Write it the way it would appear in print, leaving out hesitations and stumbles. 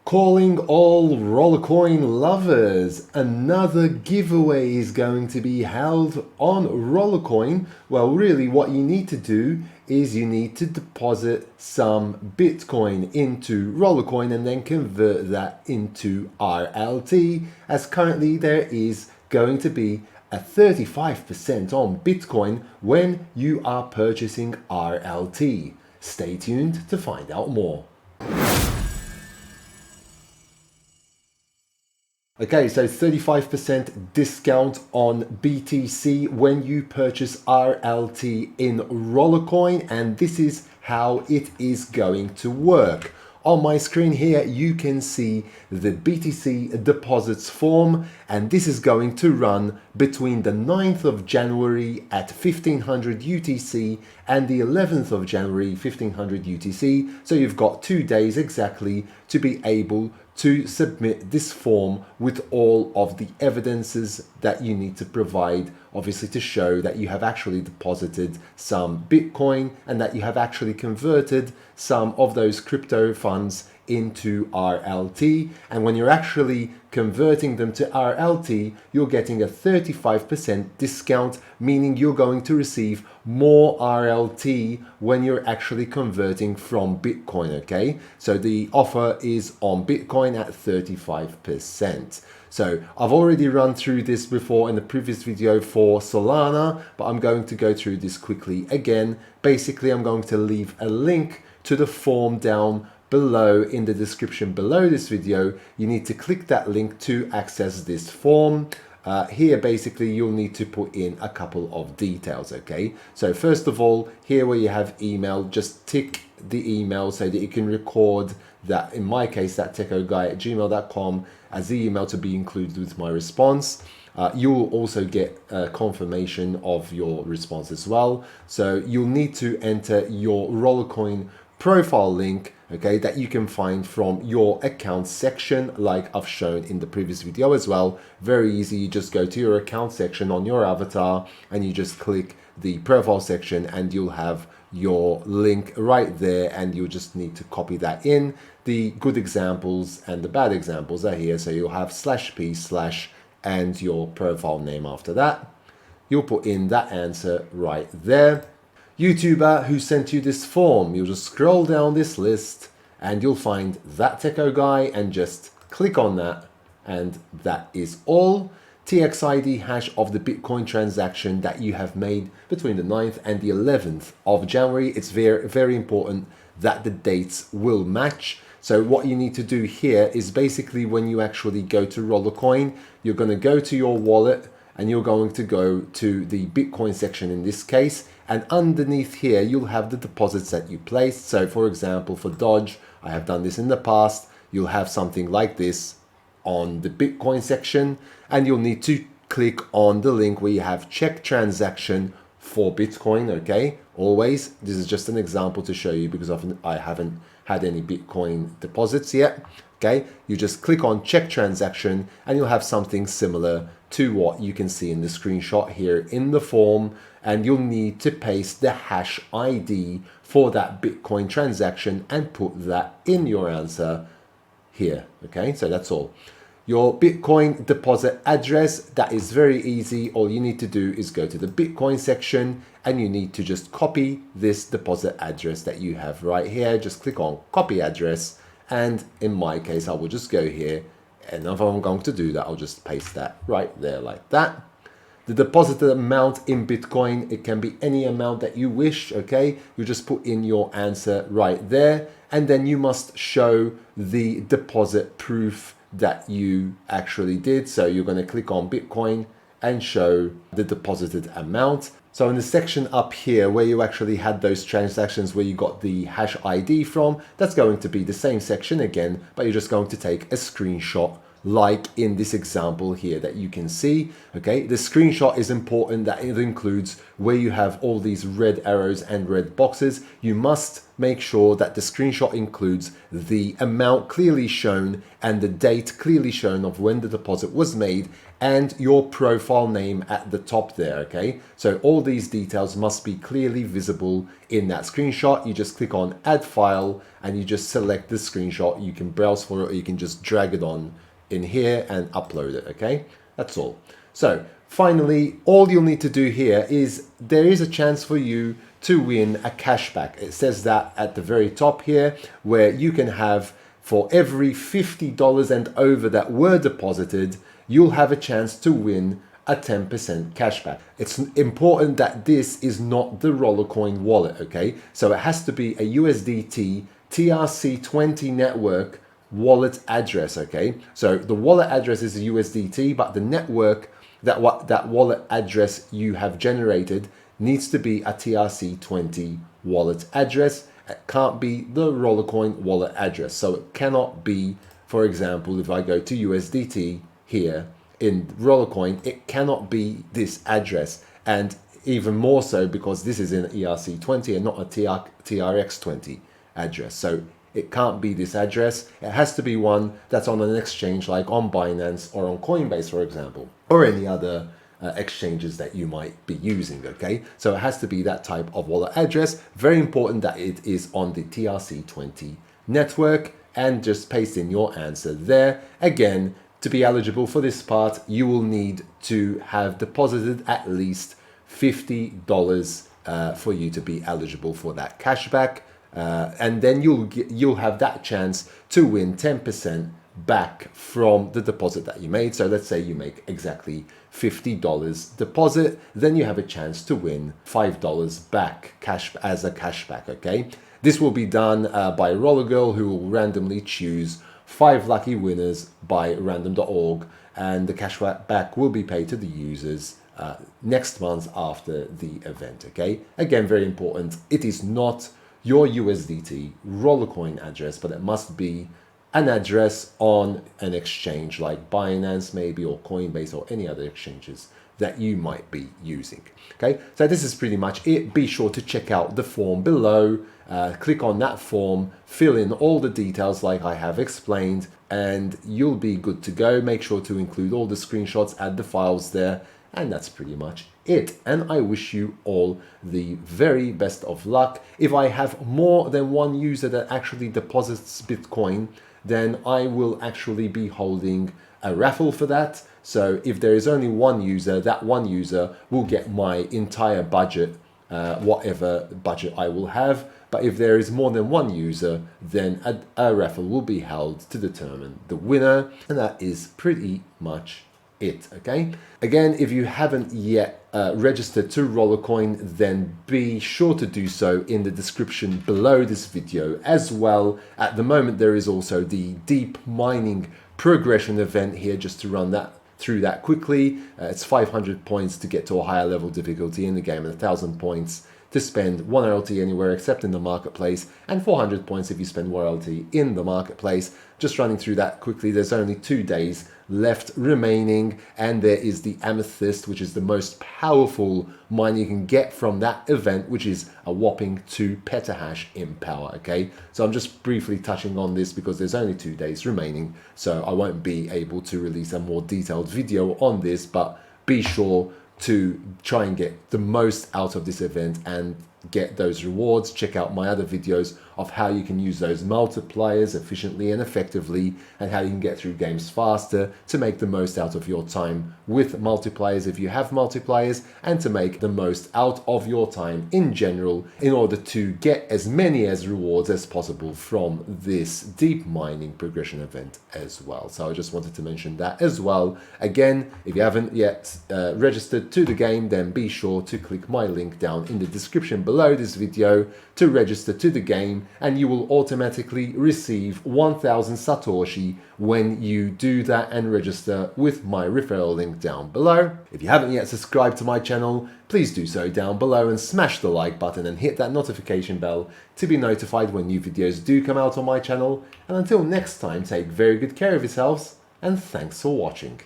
Calling all Rollercoin lovers, another giveaway is going to be held on Rollercoin. Well, really what you need to do is you need to deposit some Bitcoin into Rollercoin and then convert that into RLT, as currently there is going to be a 35% on Bitcoin when you are purchasing RLT. Stay tuned to find out more. Okay, so 35% discount on BTC when you purchase RLT in Rollercoin, and this is how it is going to work. On my screen here, you can see the BTC deposits form, and this is going to run between the 9th of January at 1500 UTC and the 11th of January 1500 UTC. So you've got 2 days exactly to be able to submit this form with all of the evidences that you need to provide, obviously to show that you have actually deposited some Bitcoin and that you have actually converted some of those crypto funds into RLT. And when you're actually converting them to RLT, you're getting a 35% discount, meaning you're going to receive more RLT when you're actually converting from Bitcoin, okay? So the offer is on Bitcoin at 35%. So I've already run through this before in the previous video for Solana, but I'm going to go through this quickly again. Basically, I'm going to leave a link to the form down below in the description below this video. You need to click that link to access this form. Here basically you'll need to put in a couple of details, okay? So first of all, here where you have email, just tick the email so that you can record that, in my case, that techoguy@gmail.com as the email to be included with my response. You will also get a confirmation of your response as well. So you'll need to enter your Rollercoin profile link, okay, that you can find from your account section, like I've shown in the previous video as well. Very easy. You just go to your account section on your avatar and you just click the profile section and you'll have your link right there, and you'll just need to copy that in. The good examples and the bad examples are here, so you'll have /p/ and your profile name after that. You'll put in that answer right there. YouTuber who sent you this form, you'll just scroll down this list and you'll find that Techo Guy and just click on that, and that is all. TXID hash of the Bitcoin transaction that you have made between the 9th and the 11th of January. It's very, very important that the dates will match. So what you need to do here is basically when you actually go to Rollercoin, you're going to go to your wallet and you're going to go to the Bitcoin section in this case, and underneath here you'll have the deposits that you placed. So for example, for Dodge, I have done this in the past, you'll have something like this on the Bitcoin section, and you'll need to click on the link where you have check transaction for Bitcoin, okay? Always, this is just an example to show you because I haven't had any Bitcoin deposits yet, okay? You just click on check transaction and you'll have something similar to what you can see in the screenshot here in the form, and you'll need to paste the hash ID for that Bitcoin transaction and put that in your answer here, okay? So that's all. Your Bitcoin deposit address, that is very easy. All you need to do is go to the Bitcoin section and you need to just copy this deposit address that you have right here. Just click on copy address, and in my case I will just go here, and if I'm going to do that, I'll just paste that right there like that. The deposited amount in Bitcoin, it can be any amount that you wish, okay? You just put in your answer right there, and then you must show the deposit proof that you actually did. So you're going to click on Bitcoin and show the deposited amount. So in the section up here where you actually had those transactions where you got the hash ID from, that's going to be the same section again, but you're just going to take a screenshot like in this example here that you can see. Okay, the screenshot is important, that it includes where you have all these red arrows and red boxes. You must make sure that the screenshot includes the amount clearly shown and the date clearly shown of when the deposit was made and your profile name at the top there. Okay, so all these details must be clearly visible in that screenshot. You just click on add file and you just select the screenshot. You can browse for it or you can just drag it on in here and upload it. Okay, that's all. So finally, all you'll need to do here is there is a chance for you to win a cashback. It says that at the very top here, where you can have, for every $50 and over that were deposited, you'll have a chance to win a 10% cashback. It's important that this is not the Rollercoin wallet, okay? So it has to be a USDT TRC20 network wallet address, okay? So the wallet address is a USDT, but the network, that wallet address you have generated needs to be a TRC20 wallet address. It can't be the Rollercoin wallet address. So it cannot be, for example, if I go to USDT here in Rollercoin, it cannot be this address. And even more so because this is an ERC20 and not a TRX20 address. So it can't be this address. It has to be one that's on an exchange like on Binance or on Coinbase, for example, or any other exchanges that you might be using, okay? So it has to be that type of wallet address. Very important that it is on the TRC20 network, and just paste in your answer there. Again, to be eligible for this part, you will need to have deposited at least $50 for you to be eligible for that cashback. And then you'll have that chance to win 10% back from the deposit that you made. So let's say you make exactly $50 deposit, then you have a chance to win $5 back as a cashback, okay? This will be done by Roller Girl, who will randomly choose 5 lucky winners by random.org, and the cashback will be paid to the users next month after the event, okay? Again, very important, it is not your USDT Rollercoin address, but it must be an address on an exchange like Binance maybe, or Coinbase, or any other exchanges that you might be using. Okay, so this is pretty much it. Be sure to check out the form below, click on that form, fill in all the details like I have explained, and you'll be good to go. Make sure to include all the screenshots, add the files there, and that's pretty much it. And I wish you all the very best of luck. If I have more than one user that actually deposits Bitcoin, then I will actually be holding a raffle for that. So if there is only one user, that one user will get my entire budget, whatever budget I will have. But if there is more than one user, then a raffle will be held to determine the winner. And that is pretty much it, okay? Again, if you haven't yet registered to Rollercoin, then be sure to do so in the description below this video as well. At the moment, there is also the deep mining progression event here, just to run that through that quickly. It's 500 points to get to a higher level difficulty in the game, and 1,000 points to spend 1 RLT anywhere except in the marketplace, and 400 points if you spend 1 RLT in the marketplace. Just running through that quickly, there's only 2 days left remaining, and there is the amethyst, which is the most powerful mine you can get from that event, which is a whopping 2 petahash in power, okay? So I'm just briefly touching on this because there's only 2 days remaining, so I won't be able to release a more detailed video on this, but be sure to try and get the most out of this event and get those rewards. Check out my other videos of how you can use those multipliers efficiently and effectively, and how you can get through games faster to make the most out of your time with multipliers if you have multipliers, and to make the most out of your time in general in order to get as many rewards as possible from this deep mining progression event as well. So I just wanted to mention that as well. Again, if you haven't yet registered to the game, then be sure to click my link down in the description below this video to register to the game, and you will automatically receive 1000 Satoshi when you do that and register with my referral link down below. If you haven't yet subscribed to my channel, please do so down below and smash the like button and hit that notification bell to be notified when new videos do come out on my channel. And until next time, take very good care of yourselves, and thanks for watching.